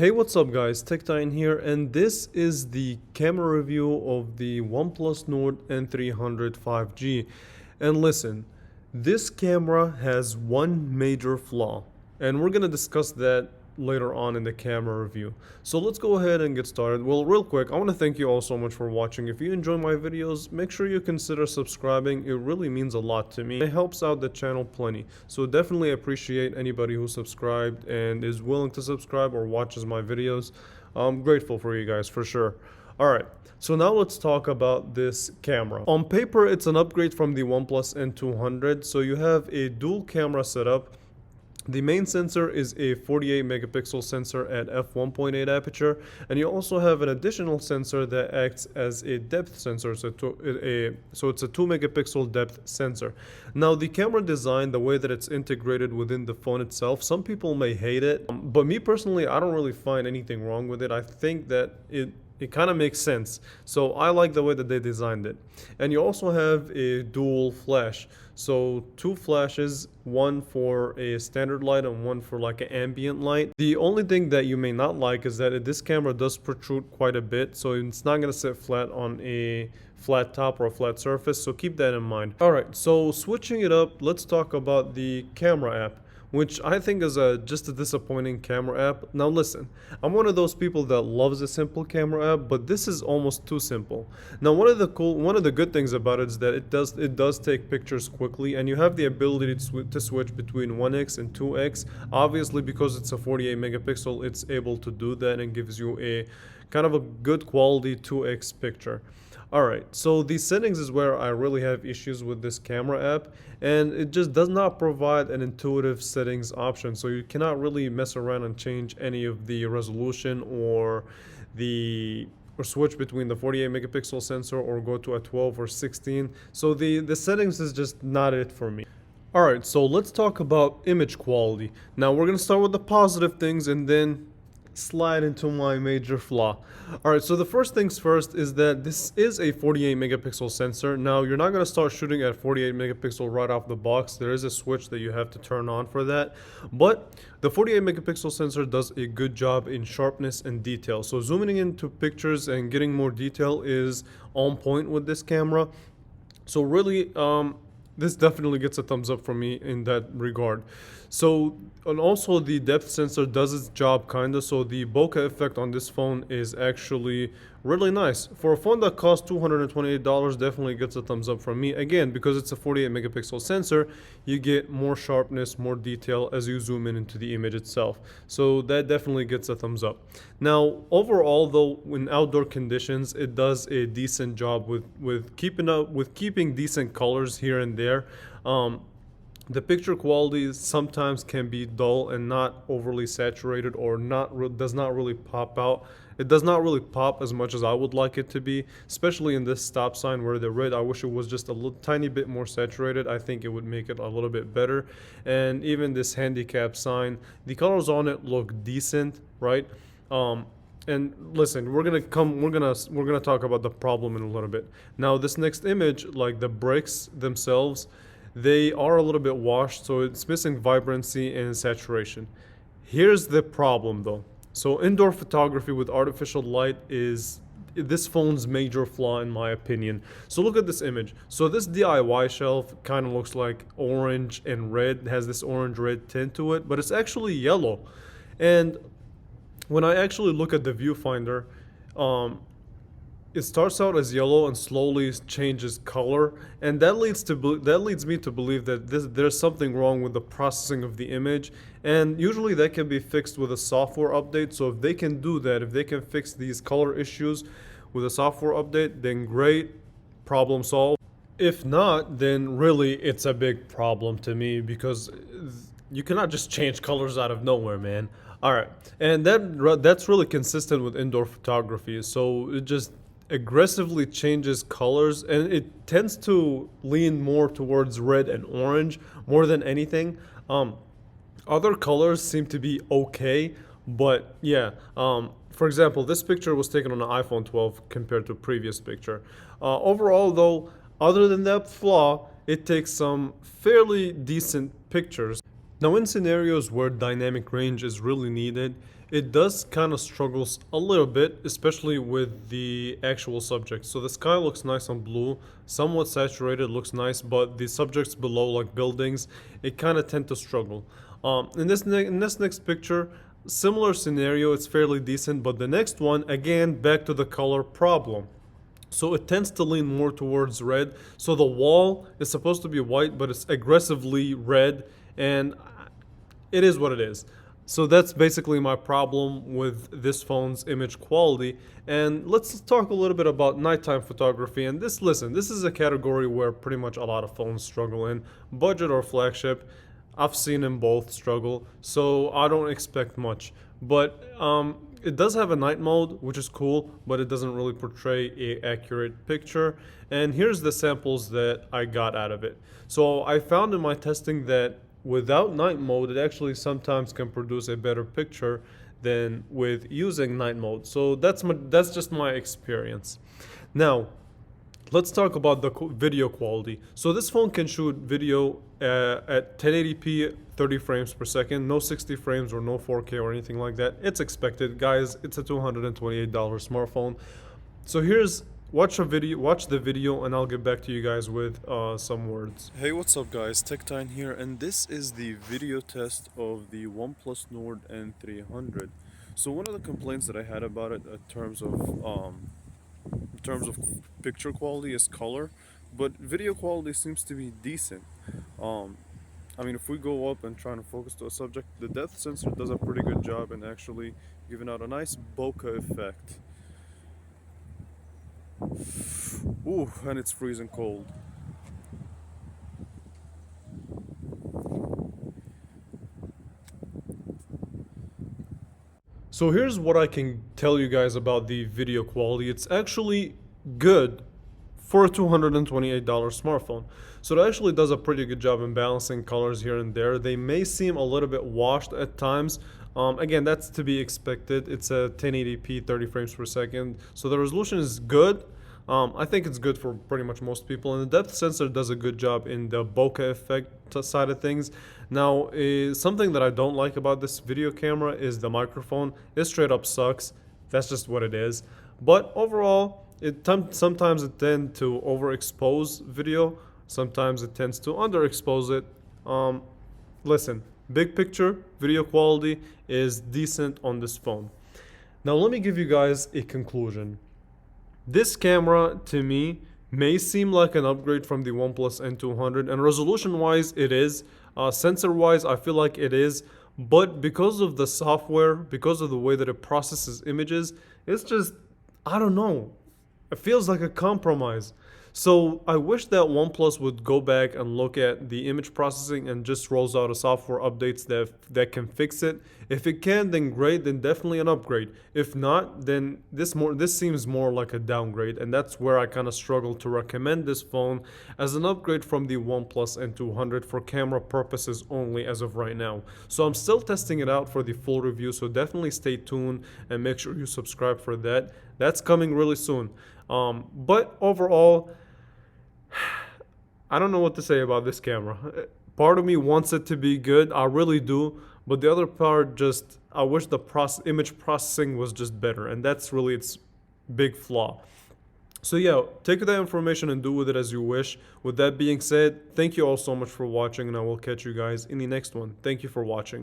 Hey, what's up guys, TechTitan here, and this is the camera review of the OnePlus Nord N300 5G. And listen, this camera has one major flaw, and we're gonna discuss that later on in the camera review. So let's go ahead and get started. Well, real quick, I want to thank you all so much for watching. If you enjoy my videos, make sure you consider subscribing. It really means a lot to me. It helps out the channel plenty. So definitely appreciate anybody who subscribed and is willing to subscribe or watches my videos. I'm grateful for you guys for sure. Alright, so now let's talk about this camera. On paper, it's an upgrade from the OnePlus N200. So you have a dual camera setup. The main sensor is a 48 megapixel sensor at f1.8 aperture, and you also have an additional sensor that acts as a depth sensor, so it's a 2 megapixel depth sensor. Now the camera design, the way that it's integrated within the phone itself, some people may hate it, but me personally, I don't really find anything wrong with it. I think that it kind of makes sense. So I like the way that they designed it. And you also have a dual flash. So two flashes, one for a standard light and one for like an ambient light. The only thing that you may not like is that this camera does protrude quite a bit. So it's not going to sit flat on a flat top or a flat surface. So keep that in mind. All right, so switching it up, let's talk about the camera app, which I think is just a disappointing camera app. Now listen, I'm one of those people that loves a simple camera app, but this is almost too simple. Now one of the good things about it is that it does take pictures quickly, and you have the ability to switch between 1x and 2x. Obviously, because it's a 48 megapixel, it's able to do that and gives you a kind of a good quality 2x picture. Alright, so the settings is where I really have issues with this camera app, and it just does not provide an intuitive settings option, so you cannot really mess around and change any of the resolution or switch between the 48 megapixel sensor or go to a 12 or 16. So the settings is just not it for me. Alright, so let's talk about image quality. Now we're gonna start with the positive things and then slide into my major flaw. Alright, so the first things first is that this is a 48 megapixel sensor. Now you're not going to start shooting at 48 megapixel right off the box. There is a switch that you have to turn on for that, but the 48 megapixel sensor does a good job in sharpness and detail. So zooming into pictures and getting more detail is on point with this camera. So really this definitely gets a thumbs up from me in that regard. So, and also the depth sensor does its job kinda, so the bokeh effect on this phone is actually really nice. For a phone that costs $228, definitely gets a thumbs up from me. Again, because it's a 48 megapixel sensor, you get more sharpness, more detail as you zoom in into the image itself. So that definitely gets a thumbs up. Now, overall though, in outdoor conditions, it does a decent job with keeping decent colors here and there. The picture quality sometimes can be dull and not overly saturated, or does not really pop out. It does not really pop as much as I would like it to be, especially in this stop sign where the red, I wish it was just a little tiny bit more saturated. I think it would make it a little bit better. And even this handicap sign, the colors on it look decent, right? And listen, we're gonna talk about the problem in a little bit. Now this next image, like the bricks themselves, they are a little bit washed, so it's missing vibrancy and saturation. Here's the problem though. So indoor photography with artificial light is this phone's major flaw in my opinion. So look at this image. So this DIY shelf kind of looks like orange and red, it has this orange red tint to it, but it's actually yellow. And when I actually look at the viewfinder, it starts out as yellow and slowly changes color, and that leads me to believe that there's something wrong with the processing of the image, and usually that can be fixed with a software update. So if they can do that, if they can fix these color issues with a software update, then great, problem solved. If not, then really it's a big problem to me, because you cannot just change colors out of nowhere, man. All right, and that's really consistent with indoor photography. So it just aggressively changes colors, and it tends to lean more towards red and orange more than anything. Other colors seem to be okay, but yeah, for example, this picture was taken on an iPhone 12 compared to a previous picture. Overall though, other than that flaw, it takes some fairly decent pictures. Now in scenarios where dynamic range is really needed, it does kind of struggles a little bit, especially with the actual subject. So the sky looks nice on blue, somewhat saturated, looks nice, but the subjects below, like buildings, it kind of tend to struggle. In this next picture, similar scenario, it's fairly decent, but the next one, again, back to the color problem. So it tends to lean more towards red. So the wall is supposed to be white, but it's aggressively red, and it is what it is. So that's basically my problem with this phone's image quality. And let's talk a little bit about nighttime photography. And listen, this is a category where pretty much a lot of phones struggle in, budget or flagship. I've seen them both struggle, so I don't expect much. But it does have a night mode, which is cool, but it doesn't really portray a accurate picture. And here's the samples that I got out of it. So I found in my testing that without night mode, it actually sometimes can produce a better picture than with using night mode. So that's just my experience. Now, let's talk about the video quality. So this phone can shoot video at 1080p 30 frames per second, no 60 frames or no 4K or anything like that. It's expected, guys. It's a $228 smartphone. So watch the video, and I'll get back to you guys with some words. Hey, what's up, guys? TechTine here, and this is the video test of the OnePlus Nord N300. So one of the complaints that I had about it in terms of picture quality is color, but video quality seems to be decent. I mean, if we go up and try to focus to a subject, the depth sensor does a pretty good job in actually giving out a nice bokeh effect. Ooh, and it's freezing cold. So here's what I can tell you guys about the video quality. It's actually good for a $228 smartphone. So it actually does a pretty good job in balancing colors here and there. They may seem a little bit washed at times. Again, that's to be expected. It's a 1080p 30 frames per second. So the resolution is good. I think it's good for pretty much most people, and the depth sensor does a good job in the bokeh effect side of things. Now, something that I don't like about this video camera is the microphone. It straight up sucks. That's just what it is. But overall, sometimes it tends to overexpose video. Sometimes it tends to underexpose it. Listen, big picture, video quality is decent on this phone. Now, let me give you guys a conclusion. This camera, to me, may seem like an upgrade from the OnePlus N200, and resolution-wise, it is. Sensor-wise, I feel like it is. But because of the software, because of the way that it processes images, it's just, I don't know. It feels like a compromise. So I wish that OnePlus would go back and look at the image processing and just rolls out a software updates that can fix it. If it can, then great, then definitely an upgrade. If not, then this seems more like a downgrade, and that's where I kind of struggle to recommend this phone as an upgrade from the OnePlus N200 for camera purposes only as of right now. So I'm still testing it out for the full review, so definitely stay tuned and make sure you subscribe for that. That's coming really soon. But overall, I don't know what to say about this camera. Part of me wants it to be good, I really do, but the other part just, I wish the image processing was just better, and that's really its big flaw. So yeah, take that information and do with it as you wish. With that being said, thank you all so much for watching, and I will catch you guys in the next one. Thank you for watching.